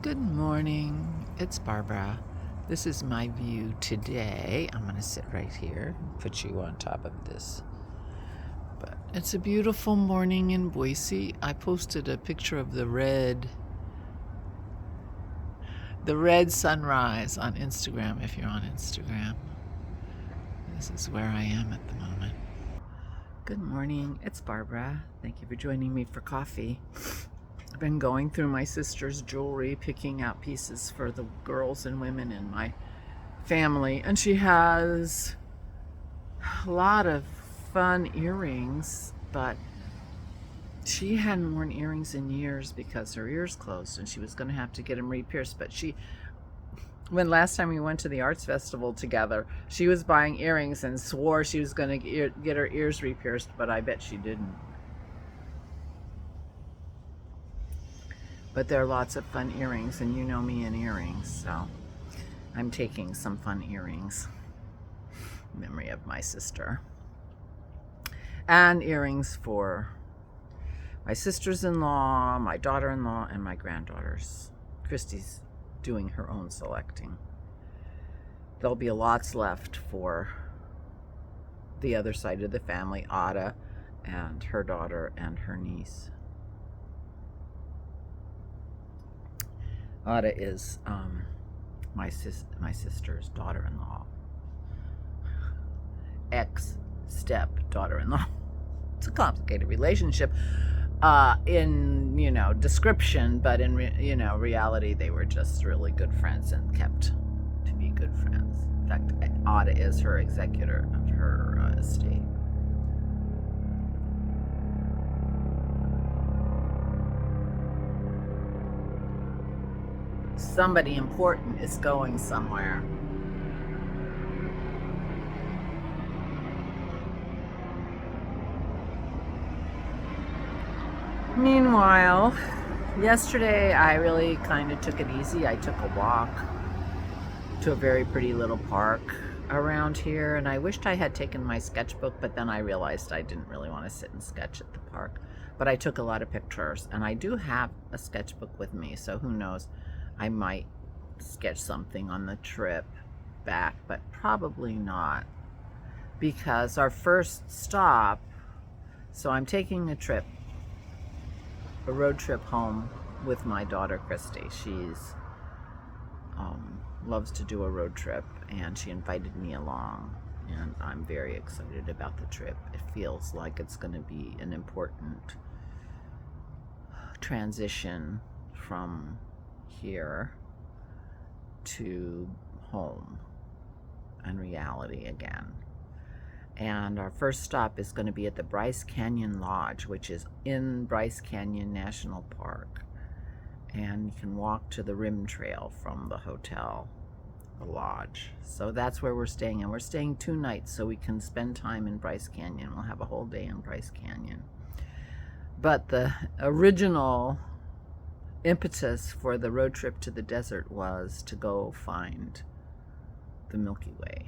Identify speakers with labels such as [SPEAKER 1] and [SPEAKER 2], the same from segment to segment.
[SPEAKER 1] Good morning, it's Barbara. This is my view today. I'm going to sit right here and put you on top of this. But it's a beautiful morning in Boise. I posted a picture of the red sunrise on Instagram if you're on Instagram. This is where I am at the moment. Good morning, it's Barbara. Thank you for joining me for coffee. I've been going through my sister's jewelry, picking out pieces for the girls and women in my family. And she has a lot of fun earrings, but she hadn't worn earrings in years because her ears closed and she was going to have to get them re-pierced. But when last time we went to the arts festival together, she was buying earrings and swore she was going to get her ears re-pierced, but I bet she didn't. But there are lots of fun earrings, and you know me in earrings, so I'm taking some fun earrings in memory of my sister. And earrings for my sisters-in-law, my daughter-in-law, and my granddaughters. Christy's doing her own selecting. There'll be lots left for the other side of the family, Ada and her daughter and her niece. Ada is my sister's daughter-in-law, ex-step-daughter-in-law. It's a complicated relationship in description, but in reality they were just really good friends and kept to be good friends. In fact, Ada is her executor of her estate. Somebody important is going somewhere. Meanwhile, yesterday I really kind of took it easy. I took a walk to a very pretty little park around here, and I wished I had taken my sketchbook, but then I realized I didn't really want to sit and sketch at the park. But I took a lot of pictures, and I do have a sketchbook with me, so who knows, I might sketch something on the trip back, but probably not, because our first stop, so I'm taking a road trip home with my daughter Christy. She's loves to do a road trip, and she invited me along, and I'm very excited about the trip. It feels like it's going to be an important transition from here to home and reality again. And our first stop is going to be at the Bryce Canyon Lodge, which is in Bryce Canyon National Park. And you can walk to the Rim Trail from the hotel, the lodge. So that's where we're staying, and we're staying 2 nights so we can spend time in Bryce Canyon. We'll have a whole day in Bryce Canyon. But the original impetus for the road trip to the desert was to go find the Milky Way,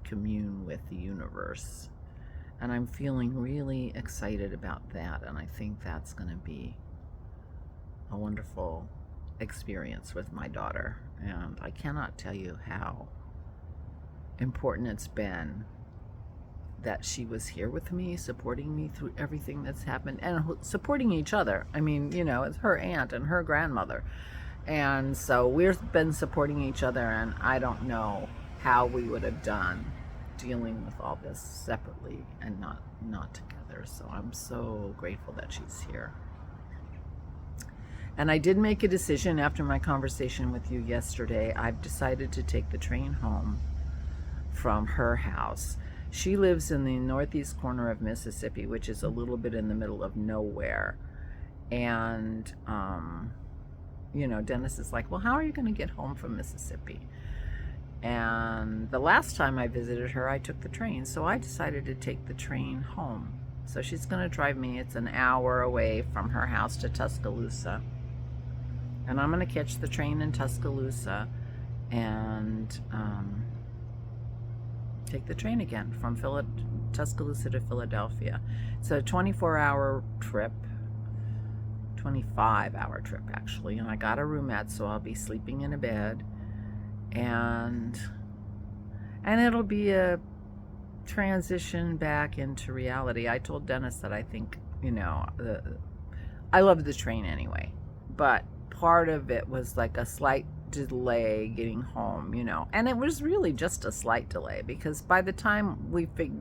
[SPEAKER 1] commune with the universe. And I'm feeling really excited about that, and I think that's going to be a wonderful experience with my daughter. And I cannot tell you how important it's been that she was here with me, supporting me through everything that's happened, and supporting each other. I mean, it's her aunt and her grandmother, and so we've been supporting each other, and I don't know how we would have done dealing with all this separately and not together. So I'm so grateful that she's here. And I did make a decision after my conversation with you yesterday. I've decided to take the train home from her house. She lives in the northeast corner of Mississippi, which is a little bit in the middle of nowhere. And, Dennis is like, well, how are you going to get home from Mississippi? And the last time I visited her, I took the train. So I decided to take the train home. So she's going to drive me. It's an hour away from her house to Tuscaloosa. And I'm going to catch the train in Tuscaloosa and take the train again from Tuscaloosa to Philadelphia. It's a 24-hour trip, 25-hour trip actually, and I got a roomette, so I'll be sleeping in a bed, and it'll be a transition back into reality. I told Dennis that I think, I love the train anyway, but part of it was like a slight delay getting home, and it was really just a slight delay, because by the time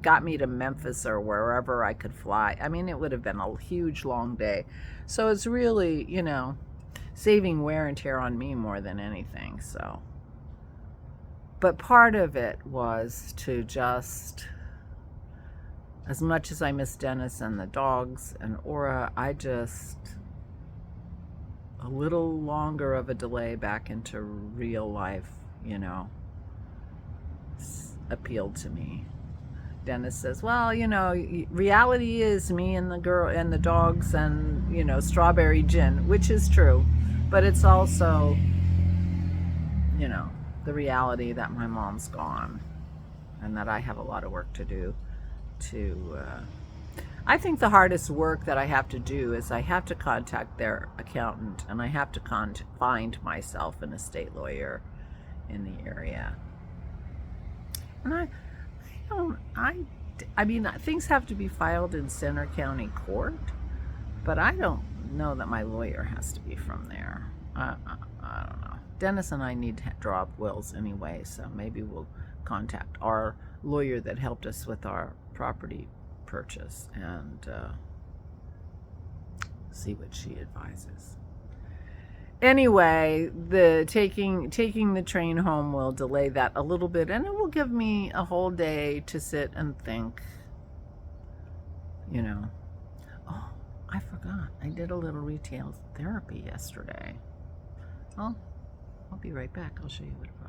[SPEAKER 1] got me to Memphis or wherever I could fly, I mean, it would have been a huge long day. So it's really, saving wear and tear on me more than anything. So, but part of it was to just, as much as I miss Dennis and the dogs and Aura, a little longer of a delay back into real life, appealed to me. Dennis says, well, reality is me and the girl and the dogs and, strawberry gin, which is true. But it's also, the reality that my mom's gone and that I have a lot of work to do I think the hardest work that I have to do is I have to contact their accountant, and I have to find myself an estate lawyer in the area. And I mean, things have to be filed in Center County Court, but I don't know that my lawyer has to be from there. I don't know. Dennis and I need to draw up wills anyway, so maybe we'll contact our lawyer that helped us with our property purchase and see what she advises. Anyway, the taking the train home will delay that a little bit, and it will give me a whole day to sit and think. Oh, I forgot. I did a little retail therapy yesterday. Well, I'll be right back. I'll show you what it was.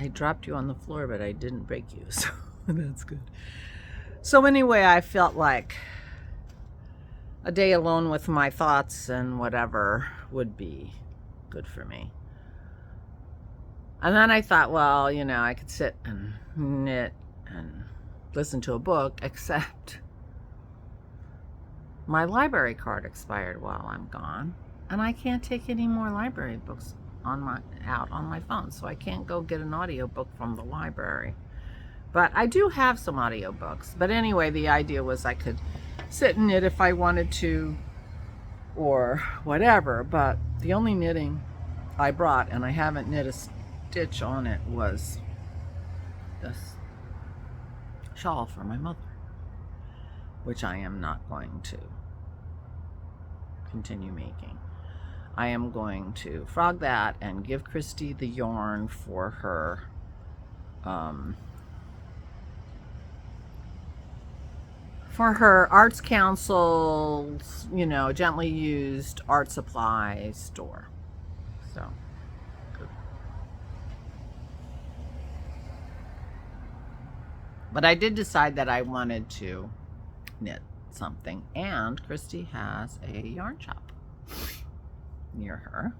[SPEAKER 1] I dropped you on the floor, but I didn't break you, so that's good. So anyway, I felt like a day alone with my thoughts and whatever would be good for me. And then I thought, well, I could sit and knit and listen to a book, except my library card expired while I'm gone, and I can't take any more library books out on my phone, so I can't go get an audiobook from the library. But I do have some audiobooks. But anyway, the idea was I could sit and knit if I wanted to or whatever, but the only knitting I brought, and I haven't knit a stitch on it, was this shawl for my mother, which I am not going to continue making. I am going to frog that and give Christy the yarn for her Arts Council's, gently used art supply store. So, good. But I did decide that I wanted to knit something, and Christy has a yarn shop near her,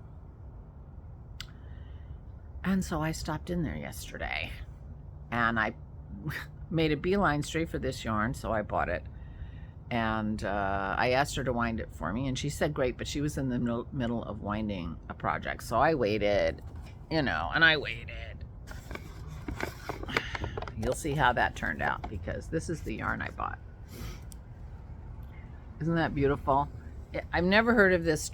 [SPEAKER 1] and so I stopped in there yesterday, and I made a beeline straight for this yarn, so I bought it, and I asked her to wind it for me, and she said great, but she was in the middle of winding a project, so I waited, and I waited. You'll see how that turned out, because this is the yarn I bought. Isn't that beautiful? I've never heard of this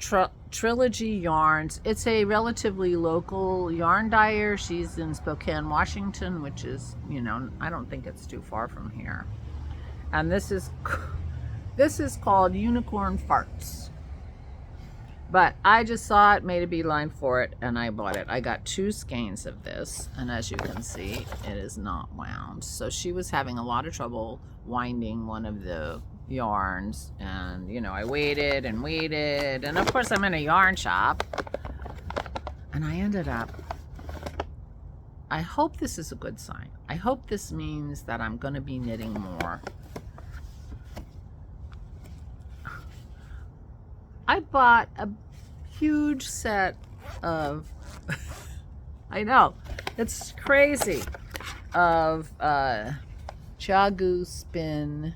[SPEAKER 1] Trilogy Yarns. It's a relatively local yarn dyer. She's in Spokane, Washington, which is, I don't think it's too far from here. And this is called Unicorn Farts. But I just saw it, made a beeline for it, and I bought it. I got 2 skeins of this, and as you can see, it is not wound. So she was having a lot of trouble winding one of the yarns, and I waited and waited, and of course I'm in a yarn shop, and I ended up, I hope this is a good sign. I hope this means that I'm going to be knitting more. I bought a huge set of I know, it's crazy, of Chagu Spin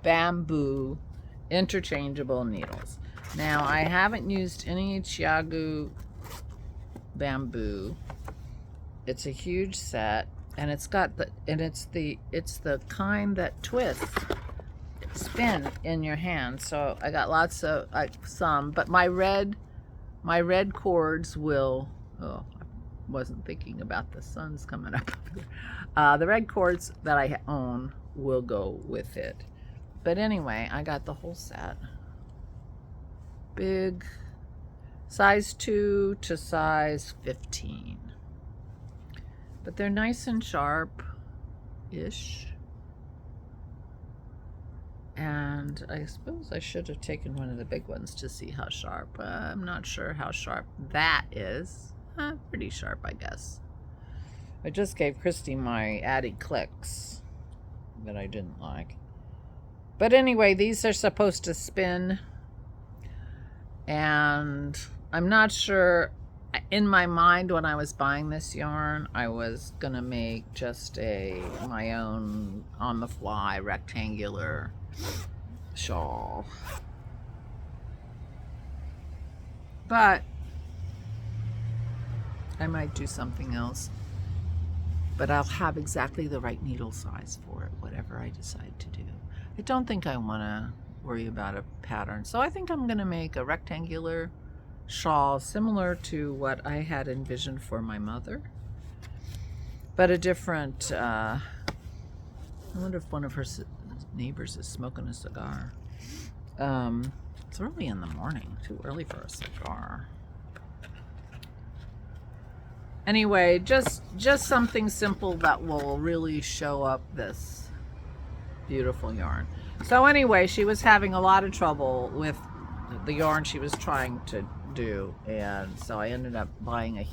[SPEAKER 1] bamboo interchangeable needles. Now, I haven't used any Chiagu bamboo. It's a huge set, and it's the kind that twists, spin in your hand. So I got lots of some, but my red cords will. Oh, I wasn't thinking about the sun's coming up. The red cords that I own will go with it. But anyway, I got the whole set. Big, size 2 to size 15. But they're nice and sharp-ish. And I suppose I should have taken one of the big ones to see how sharp. I'm not sure how sharp that is. Pretty sharp, I guess. I just gave Christy my Addy clicks that I didn't like. But anyway, these are supposed to spin. And I'm not sure, in my mind when I was buying this yarn, I was gonna make just my own on-the-fly rectangular shawl. But I might do something else. But I'll have exactly the right needle size for it, whatever I decide to do. I don't think I want to worry about a pattern. So I think I'm going to make a rectangular shawl similar to what I had envisioned for my mother. But a different, I wonder if one of her neighbors is smoking a cigar. It's early in the morning, too early for a cigar. Anyway, just something simple that will really show up this beautiful yarn. So anyway, she was having a lot of trouble with the yarn she was trying to do, and so I ended up buying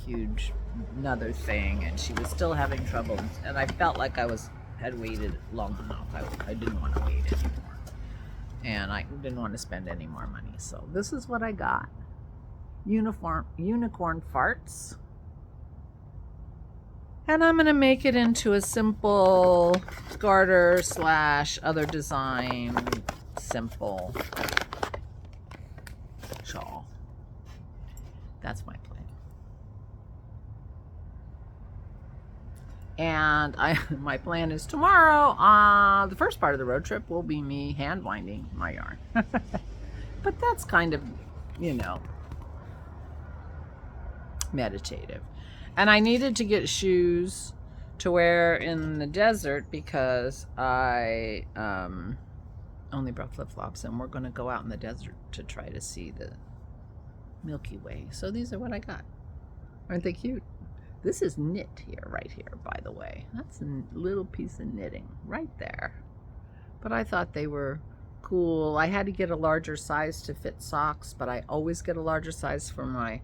[SPEAKER 1] another thing, and she was still having trouble, and I felt like I had waited long enough. I didn't want to wait anymore, and I didn't want to spend any more money. So this is what I got. Unicorn farts. And I'm going to make it into a simple garter / other design simple shawl. That's my plan. And my plan is tomorrow, the first part of the road trip will be me hand winding my yarn. But that's kind of, meditative. And I needed to get shoes to wear in the desert because I only brought flip-flops, and we're going to go out in the desert to try to see the Milky Way. So these are what I got. Aren't they cute? This is knit right here, by the way. That's a little piece of knitting right there. But I thought they were cool. I had to get a larger size to fit socks, but I always get a larger size for my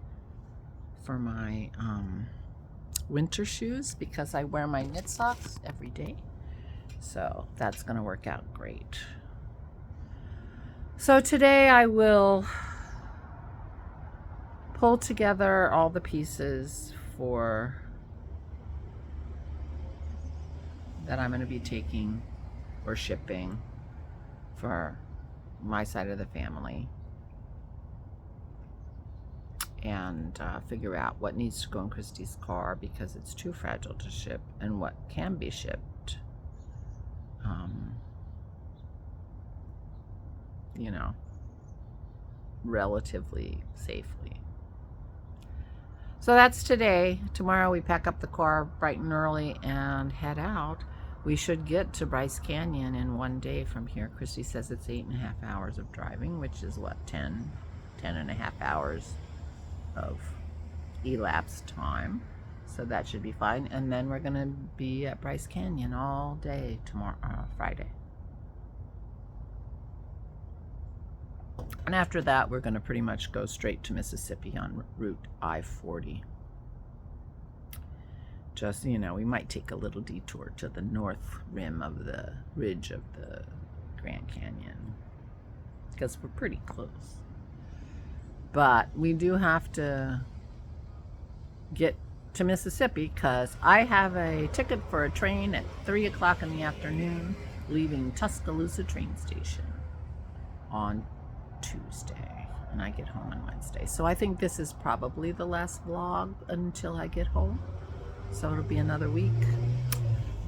[SPEAKER 1] winter shoes because I wear my knit socks every day. So that's going to work out great. So today I will pull together all the pieces that I'm going to be taking or shipping for my side of the family, and figure out what needs to go in Christy's car because it's too fragile to ship, and what can be shipped, relatively safely. So that's today. Tomorrow we pack up the car bright and early and head out. We should get to Bryce Canyon in one day from here. Christy says it's 8.5 hours of driving, which is what, 10.5 hours of elapsed time. So that should be fine. And then we're going to be at Bryce Canyon all day tomorrow, Friday. And after that, we're going to pretty much go straight to Mississippi on Route I-40. Just, we might take a little detour to the north rim of the ridge of the Grand Canyon because we're pretty close. But we do have to get to Mississippi because I have a ticket for a train at 3 o'clock in the afternoon leaving Tuscaloosa train station on Tuesday, and I get home on Wednesday. So I think this is probably the last vlog until I get home. So it'll be another week.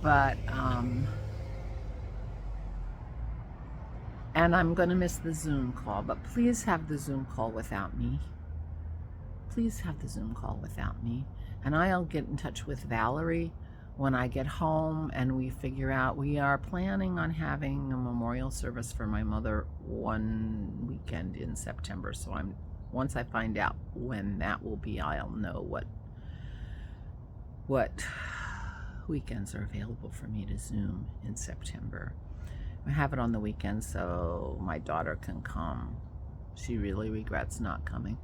[SPEAKER 1] But, and I'm going to miss the Zoom call, but please have the Zoom call without me. Please have the Zoom call without me. And I'll get in touch with Valerie when I get home and we figure out. We are planning on having a memorial service for my mother one weekend in September. So once I find out when that will be, I'll know what weekends are available for me to Zoom in September. I have it on the weekend so my daughter can come. She really regrets not coming.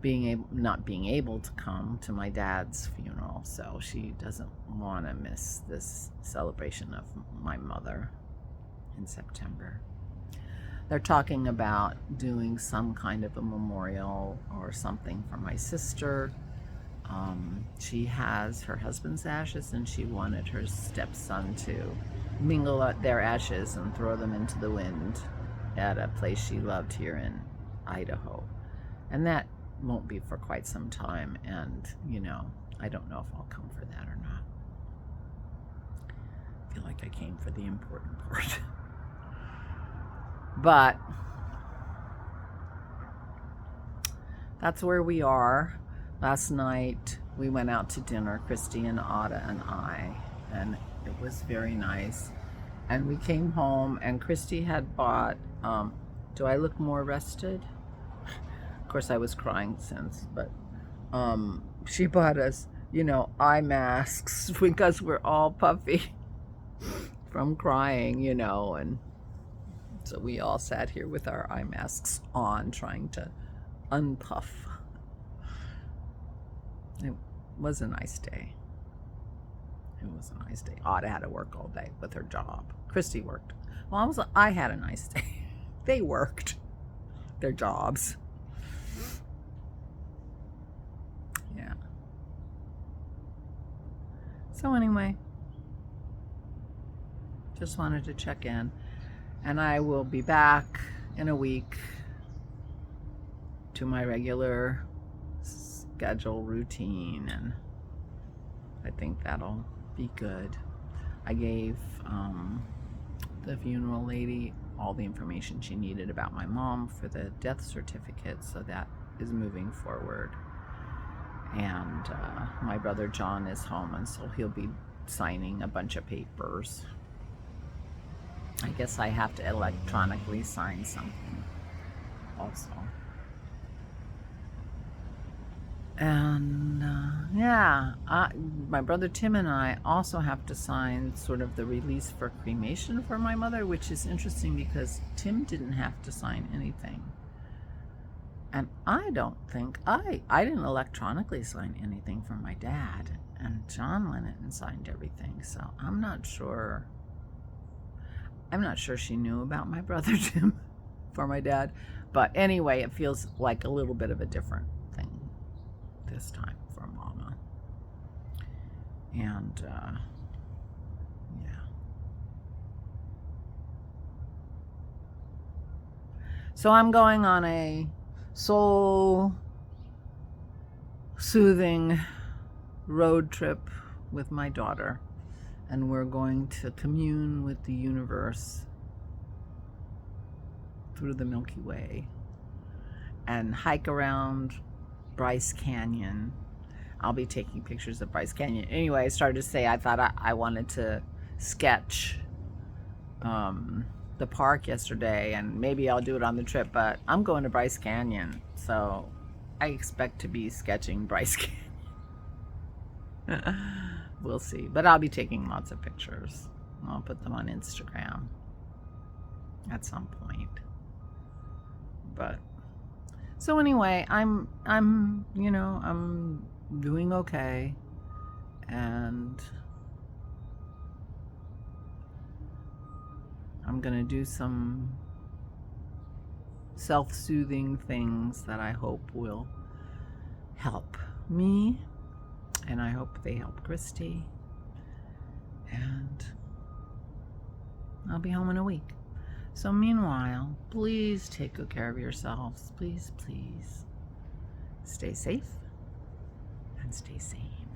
[SPEAKER 1] Not being able to come to my dad's funeral, so she doesn't want to miss this celebration of my mother in September. They're talking about doing some kind of a memorial or something for my sister. She has her husband's ashes, and she wanted her stepson to mingle out their ashes and throw them into the wind at a place she loved here in Idaho. And that won't be for quite some time, and I don't know if I'll come for that or not. I feel like I came for the important part. But that's where we are. Last night we went out to dinner, Christy and Ada and I, and it was very nice. And we came home and Christy had bought, do I look more rested? Of course I was crying since, but she bought us, eye masks because we're all puffy from crying, and so we all sat here with our eye masks on trying to unpuff. It was a nice day. It was a nice day. Ada had to work all day with her job. Christy worked. Well, I had a nice day. They worked their jobs. Yeah. So anyway, just wanted to check in, and I will be back in a week to my regular schedule routine, and I think that'll be good. I gave the funeral lady all the information she needed about my mom for the death certificate, so that is moving forward. And my brother John is home, and so he'll be signing a bunch of papers. I guess I have to electronically sign something also. And yeah, my brother Tim and I also have to sign sort of the release for cremation for my mother, which is interesting because Tim didn't have to sign anything. And I don't think, I didn't electronically sign anything for my dad. And John went in and signed everything. So I'm not sure she knew about my brother Tim for my dad. But anyway, it feels like a little bit of a different thing this time for Mama. And yeah. So I'm going on a soul soothing road trip with my daughter, and we're going to commune with the universe through the Milky Way and hike around Bryce Canyon. I'll be taking pictures of Bryce Canyon. Anyway, I started to say I thought I wanted to sketch the park yesterday, and maybe I'll do it on the trip, but I'm going to Bryce Canyon, so I expect to be sketching Bryce Canyon. We'll see, but I'll be taking lots of pictures. I'll put them on Instagram at some point. But so anyway, I'm doing okay, and I'm gonna do some self-soothing things that I hope will help me, and I hope they help Christy. And I'll be home in a week. So meanwhile, please take good care of yourselves. Please, please. Stay safe and stay sane.